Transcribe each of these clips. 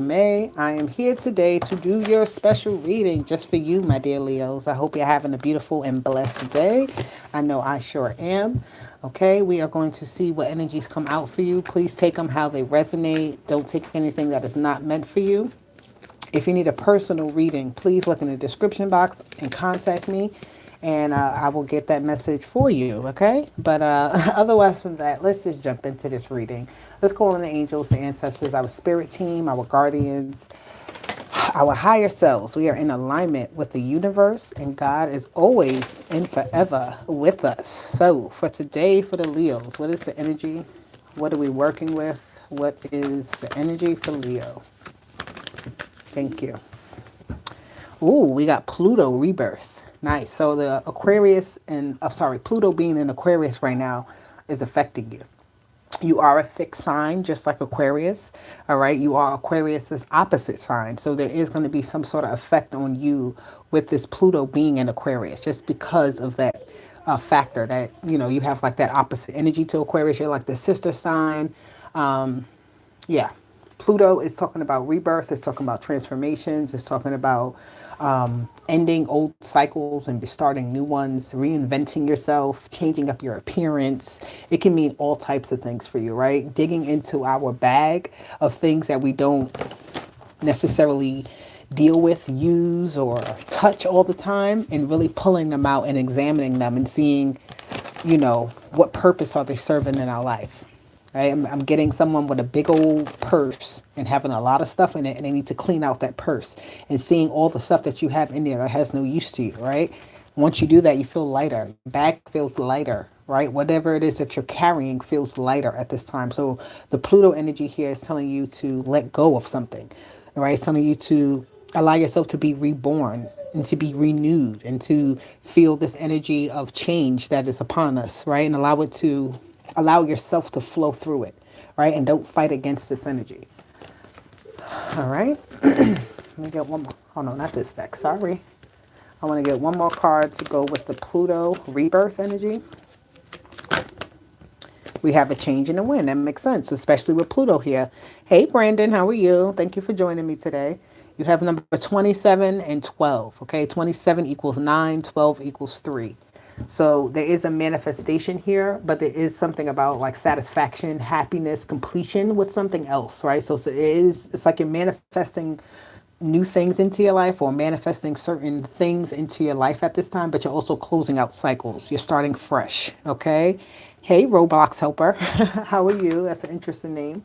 May. I am here today to do your special reading just for you, my dear Leos. I hope you're having a beautiful and blessed day. I know I sure am. Okay, we are going to see what energies come out for you. Please take them how they resonate. Don't take anything that is not meant for you. If you need a personal reading, please look in the description box and contact me, and I will get that message for you, okay? But otherwise from that, let's just jump into this reading. Let's call in the angels, the ancestors, our spirit team, our guardians, our higher selves. We are in alignment with the universe, and God is always and forever with us. So for today, for the Leos, what is the energy? What are we working with? What is the energy for Leo? Thank you. Ooh, we got Pluto rebirth. Nice. So the Aquarius and, Pluto being in Aquarius right now is affecting you. You are a fixed sign, just like Aquarius. All right. You are Aquarius's opposite sign. So there is going to be some sort of effect on you with this Pluto being in Aquarius, just because of that factor that, you have like that opposite energy to Aquarius. You're like the sister sign. Yeah. Pluto is talking about rebirth. It's talking about transformations. It's talking about ending old cycles and starting new ones, reinventing yourself, changing up your appearance. It can mean all types of things for you, right? Digging into our bag of things that we don't necessarily deal with, use, or touch all the time, and really pulling them out and examining them and seeing, what purpose are they serving in our life. Right? I'm getting someone with a big old purse and having a lot of stuff in it, and they need to clean out that purse and seeing all the stuff that you have in there that has no use to you, right? Once you do that, you feel lighter. Your bag feels lighter, right? Whatever it is that you're carrying feels lighter at this time. So the Pluto energy here is telling you to let go of something, right? It's telling you to allow yourself to be reborn and to be renewed and to feel this energy of change that is upon us, right? And allow yourself to flow through it, right? And don't fight against this energy. All right. Let me get one more. Oh, no, not this deck. Sorry. I want to get one more card to go with the Pluto rebirth energy. We have a change in the wind. That makes sense, especially with Pluto here. Hey, Brandon, how are you? Thank you for joining me today. You have number 27 and 12, okay? 27 equals 9, 12 equals 3. So there is a manifestation here, but there is something about like satisfaction, happiness, completion with something else, right? So it's like you're manifesting new things into your life or manifesting certain things into your life at this time, but you're also closing out cycles. You're starting fresh, okay? Hey, Roblox Helper. How are you? That's an interesting name.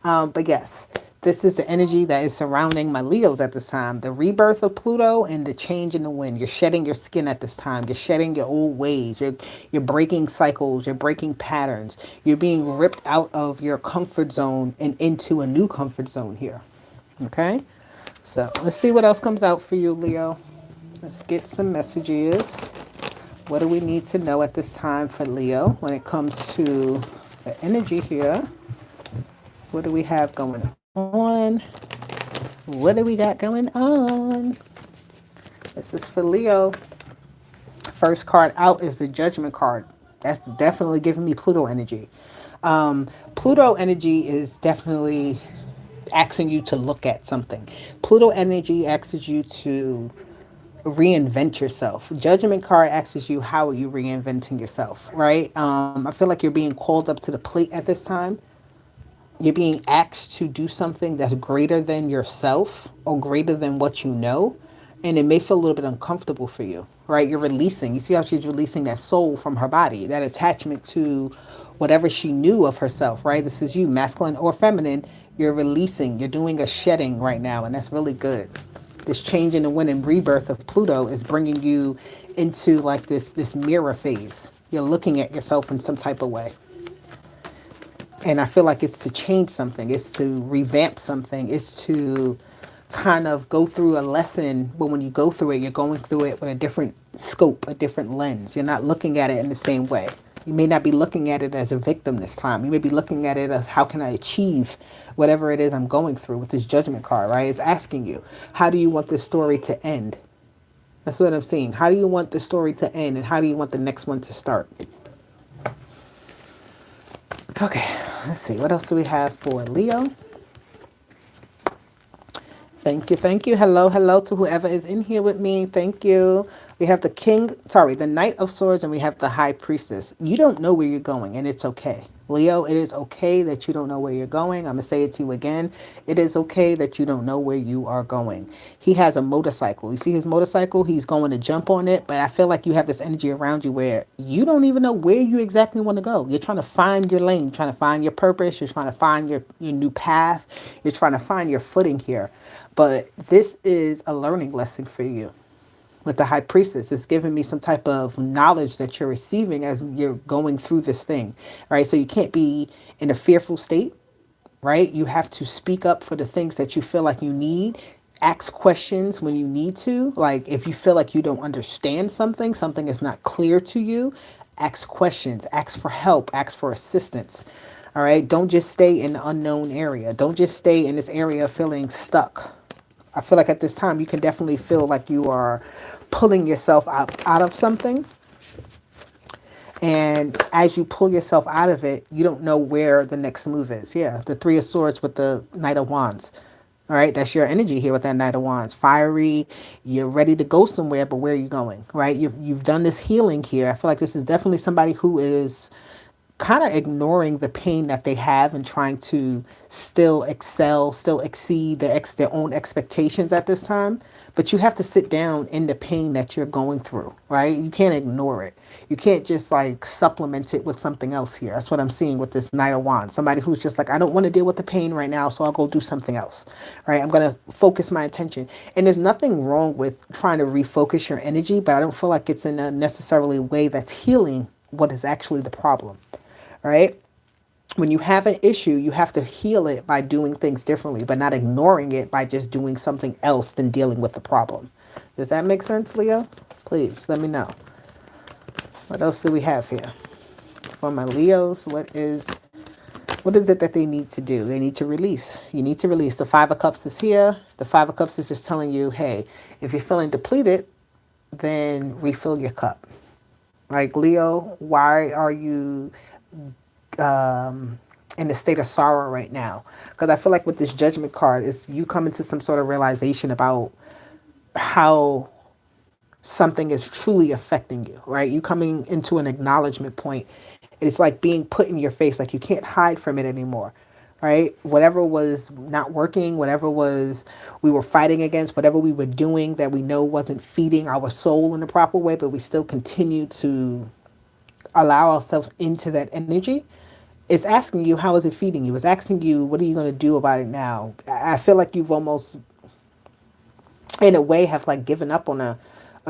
But yes, this is the energy that is surrounding my Leos at this time. The rebirth of Pluto and the change in the wind. You're shedding your skin at this time. You're shedding your old ways. You're breaking cycles. You're breaking patterns. You're being ripped out of your comfort zone and into a new comfort zone here. Okay? So let's see what else comes out for you, Leo. Let's get some messages. What do we need to know at this time for Leo when it comes to the energy here? What do we have going on? What do we got going on? This is for Leo. First card out is the Judgment card. That's definitely giving me Pluto energy. Pluto energy is definitely asking you to look at something. Pluto energy asks you to reinvent yourself. Judgment card asks you, how are you reinventing yourself, right? I feel like you're being called up to the plate at this time. You're being asked to do something that's greater than yourself or greater than what you know. And it may feel a little bit uncomfortable for you, right? You're releasing. You see how she's releasing that soul from her body, that attachment to whatever she knew of herself, right? This is you, masculine or feminine. You're releasing. You're doing a shedding right now, and that's really good. This change in the wind and rebirth of Pluto is bringing you into like this mirror phase. You're looking at yourself in some type of way. And I feel like it's to change something. It's to revamp something. It's to kind of go through a lesson. But when you go through it, you're going through it with a different scope, a different lens. You're not looking at it in the same way. You may not be looking at it as a victim this time. You may be looking at it as, how can I achieve whatever it is I'm going through with this Judgment card, right? It's asking you, how do you want this story to end? That's what I'm seeing. How do you want the story to end, and how do you want the next one to start? Okay, let's see. What else do we have for Leo? Thank you, thank you. Hello, hello to whoever is in here with me. Thank you. We have the king, sorry, the Knight of Swords, and we have the High Priestess. You don't know where you're going, and it's okay. Leo, it is okay that you don't know where you're going. I'm going to say it to you again. It is okay that you don't know where you are going. He has a motorcycle. You see his motorcycle? He's going to jump on it, but I feel like you have this energy around you where you don't even know where you exactly want to go. You're trying to find your lane, you're trying to find your purpose, you're trying to find your new path, you're trying to find your footing here. But this is a learning lesson for you with the high priestess. It's giving me some type of knowledge that you're receiving as you're going through this thing, right? So you can't be in a fearful state, right? You have to speak up for the things that you feel like you need. Ask questions when you need to. Like if you feel like you don't understand something, something is not clear to you, ask questions, ask for help, ask for assistance. All right. Don't just stay in the unknown area. Don't just stay in this area feeling stuck. I feel like at this time you can definitely feel like you are pulling yourself out of something. And as you pull yourself out of it, you don't know where the next move is. Yeah, the Three of Swords with the Knight of Wands. All right, that's your energy here with that Knight of Wands. Fiery, you're ready to go somewhere, but where are you going? Right? You've done this healing here. I feel like this is definitely somebody who is kind of ignoring the pain that they have and trying to still excel, still exceed their own expectations at this time. But you have to sit down in the pain that you're going through, right? You can't ignore it. You can't just like supplement it with something else here. That's what I'm seeing with this Knight of Wands. Somebody who's just like, I don't want to deal with the pain right now, so I'll go do something else, right? I'm going to focus my attention. And there's nothing wrong with trying to refocus your energy, but I don't feel like it's in a necessarily way that's healing what is actually the problem, right? When you have an issue, you have to heal it by doing things differently, but not ignoring it by just doing something else than dealing with the problem. Does that make sense, Leo? Please let me know. What else do we have here? For my Leos, what is it that they need to do? They need to release. You need to release. The Five of Cups is here. The Five of Cups is just telling you, hey, if you're feeling depleted, then refill your cup. Like, Leo, why are you in a state of sorrow right now? Because I feel like with this Judgment card, is you coming to some sort of realization about how something is truly affecting you, right? You coming into an acknowledgement point. It's like being put in your face, like you can't hide from it anymore, right? Whatever was not working, whatever was we were fighting against, whatever we were doing that we know wasn't feeding our soul in the proper way, but we still continue to allow ourselves into that energy. It's asking you, how is it feeding you? It's asking you, what are you going to do about it now? I feel like you've almost, in a way, have like given up on a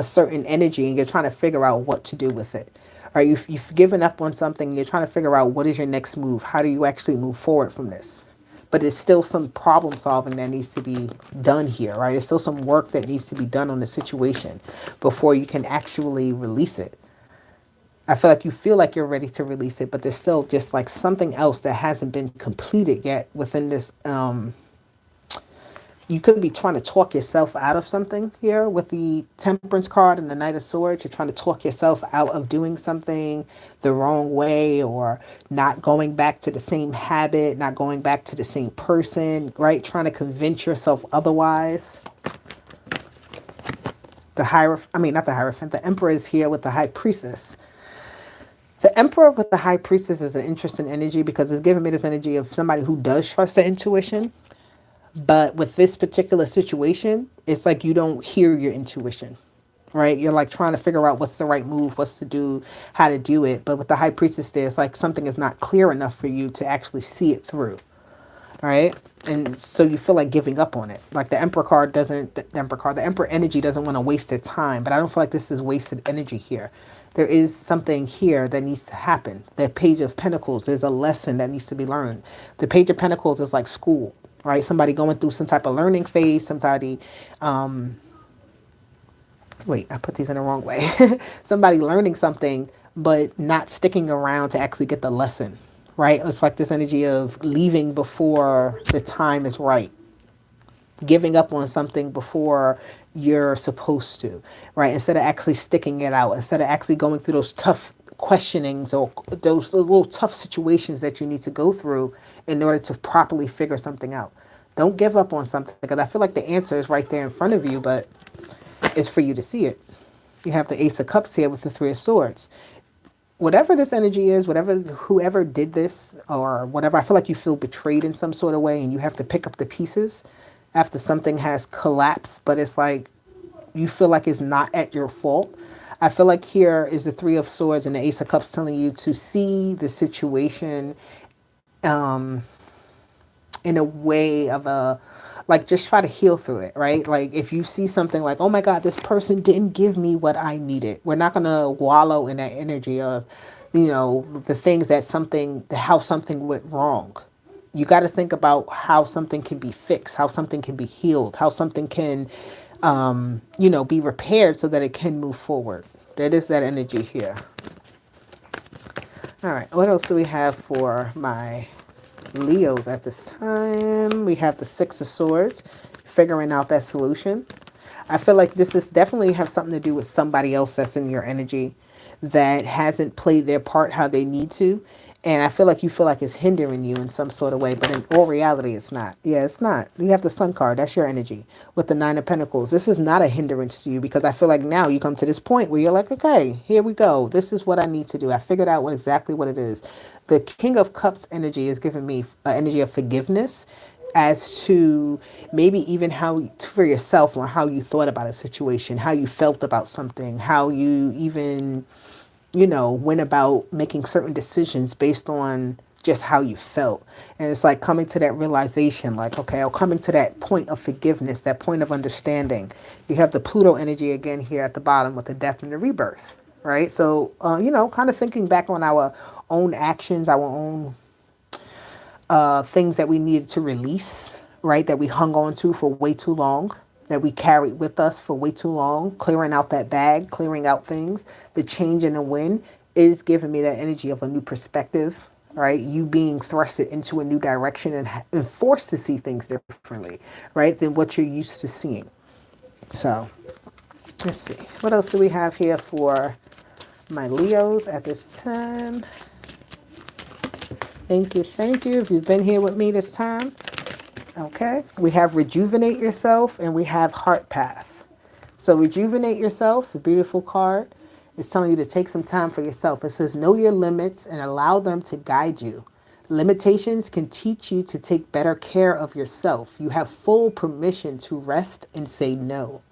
certain energy and you're trying to figure out what to do with it. Right? You've given up on something and you're trying to figure out what is your next move? How do you actually move forward from this? But there's still some problem solving that needs to be done here, right? There's still some work that needs to be done on the situation before you can actually release it. I feel like you're ready to release it, but there's still just like something else that hasn't been completed yet within this. You could be trying to talk yourself out of something here with the Temperance card and the Knight of Swords. You're trying to talk yourself out of doing something the wrong way or not going back to the same habit, not going back to the same person, right? Trying to convince yourself otherwise. The Emperor is here with the High Priestess. The Emperor with the High Priestess is an interesting energy because it's giving me this energy of somebody who does trust their intuition. But with this particular situation, it's like you don't hear your intuition, right? You're like trying to figure out what's the right move, what's to do, how to do it. But with the High Priestess there, it's like something is not clear enough for you to actually see it through, right? And so you feel like giving up on it. Like the Emperor card doesn't, the Emperor energy doesn't want to waste their time. But I don't feel like this is wasted energy here. There is something here that needs to happen. The Page of Pentacles, there's a lesson that needs to be learned. The Page of Pentacles is like school, right? Somebody going through some type of learning phase, somebody, wait, I put these in the wrong way. Somebody learning something, but not sticking around to actually get the lesson, right? It's like this energy of leaving before the time is right. Giving up on something before you're supposed to, right? Instead of actually sticking it out, instead of actually going through those tough questionings or those little tough situations that you need to go through in order to properly figure something out. Don't give up on something because I feel like the answer is right there in front of you, but it's for you to see it. You have the Ace of Cups here with the Three of Swords. Whatever this energy is, whatever whoever did this or whatever, I feel like you feel betrayed in some sort of way and you have to pick up the pieces after something has collapsed, but it's like you feel like it's not at your fault. I feel like here is the Three of Swords and the Ace of Cups telling you to see the situation in a way of a, like, just try to heal through it, right? Like if you see something like, oh my God, this person didn't give me what I needed, we're not going to wallow in that energy of, the things that something, how something went wrong. You got to think about how something can be fixed, how something can be healed, how something can be repaired so that it can move forward. That is that energy here. All right, what else do we have for my Leos at this time? We have the Six of Swords, figuring out that solution. I feel like this is definitely have something to do with somebody else that's in your energy that hasn't played their part how they need to. And I feel like you feel like it's hindering you in some sort of way, but in all reality, it's not. Yeah, it's not. You have the Sun card. That's your energy. With the Nine of Pentacles, this is not a hindrance to you because I feel like now you come to this point where you're like, okay, here we go. This is what I need to do. I figured out exactly what it is. The King of Cups energy is giving me an energy of forgiveness as to maybe even how for yourself or how you thought about a situation, how you felt about something, how you even went about making certain decisions based on just how you felt. And it's like coming to that realization, like, okay, or coming to that point of forgiveness, that point of understanding. You have the Pluto energy again here at the bottom with the Death and the Rebirth, right? So, kind of thinking back on our own actions, our own things that we needed to release, right? That we hung on to for way too long, that we carried with us for way too long, clearing out that bag, clearing out things. The change in the wind is giving me that energy of a new perspective, right? You being thrusted into a new direction and forced to see things differently, right? Than what you're used to seeing. So let's see. What else do we have here for my Leos at this time? Thank you. Thank you. If you've been here with me this time. Okay. We have Rejuvenate Yourself and we have Heart Path. So Rejuvenate Yourself, a beautiful card. It's telling you to take some time for yourself. It says, know your limits and allow them to guide you. Limitations can teach you to take better care of yourself. You have full permission to rest and say no.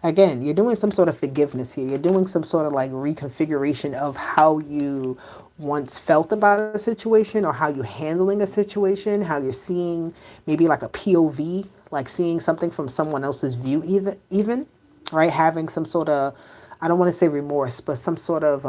Again, you're doing some sort of forgiveness here. You're doing some sort of like reconfiguration of how you once felt about a situation or how you're handling a situation, how you're seeing maybe like a POV, like seeing something from someone else's view even, right? Having some sort of, I don't want to say remorse, but some sort of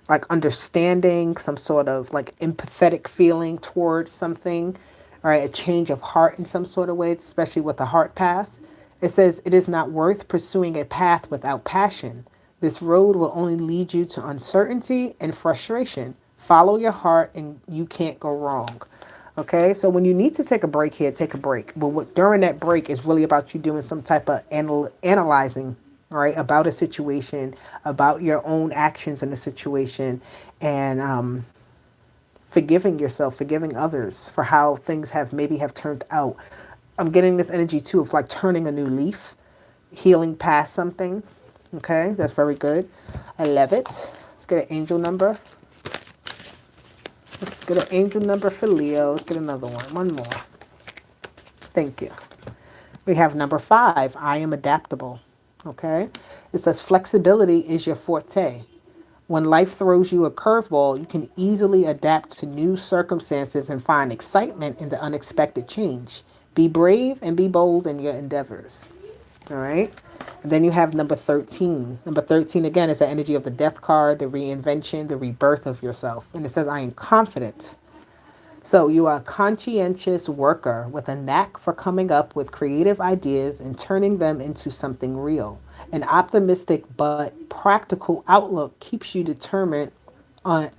like understanding, some sort of like empathetic feeling towards something, right? A change of heart in some sort of way, especially with the heart path. It says, it is not worth pursuing a path without passion. This road will only lead you to uncertainty and frustration. Follow your heart and you can't go wrong. Okay, so when you need to take a break here, take a break. But during that break is really about you doing some type of analyzing, right, about a situation, about your own actions in the situation, and forgiving yourself, forgiving others for how things have turned out. I'm getting this energy too of like turning a new leaf, healing past something. Okay, that's very good. I love it. Let's get an angel number. Let's get an angel number for Leo. Let's get another one. One more. Thank you. We have number 5. I am adaptable. Okay. It says flexibility is your forte. When life throws you a curveball, you can easily adapt to new circumstances and find excitement in the unexpected change. Be brave and be bold in your endeavors. All right. And then you have number 13. Number 13, again, is the energy of the death card, the reinvention, the rebirth of yourself. And it says, I am confident. So you are a conscientious worker with a knack for coming up with creative ideas and turning them into something real. An optimistic but practical outlook keeps you determined and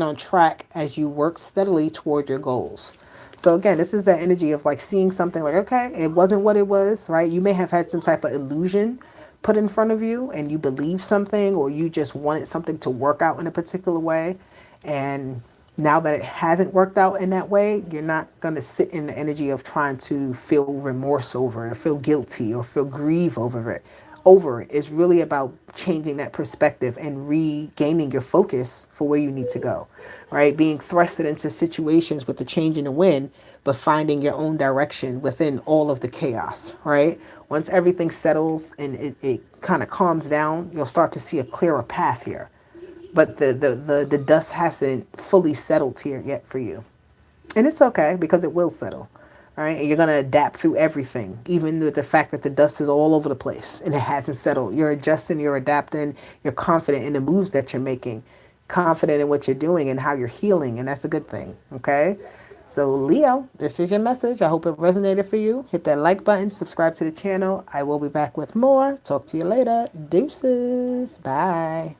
on track as you work steadily toward your goals. So again, this is that energy of like seeing something like, okay, it wasn't what it was, right? You may have had some type of illusion put in front of you and you believe something or you just wanted something to work out in a particular way. And Now that it hasn't worked out in that way, you're not going to sit in the energy of trying to feel remorse over it, or feel guilty, or feel grieve over it. It's really about changing that perspective and regaining your focus for where you need to go, right? Being thrusted into situations with the change in the wind, but finding your own direction within all of the chaos, right? Once everything settles and it kind of calms down, you'll start to see a clearer path here. But the dust hasn't fully settled here yet for you. And it's okay because it will settle. All right. And you're going to adapt through everything, even with the fact that the dust is all over the place and it hasn't settled. You're adjusting, you're adapting, you're confident in the moves that you're making, confident in what you're doing and how you're healing. And that's a good thing. Okay. So, Leo, this is your message. I hope it resonated for you. Hit that like button, subscribe to the channel. I will be back with more. Talk to you later. Deuces. Bye.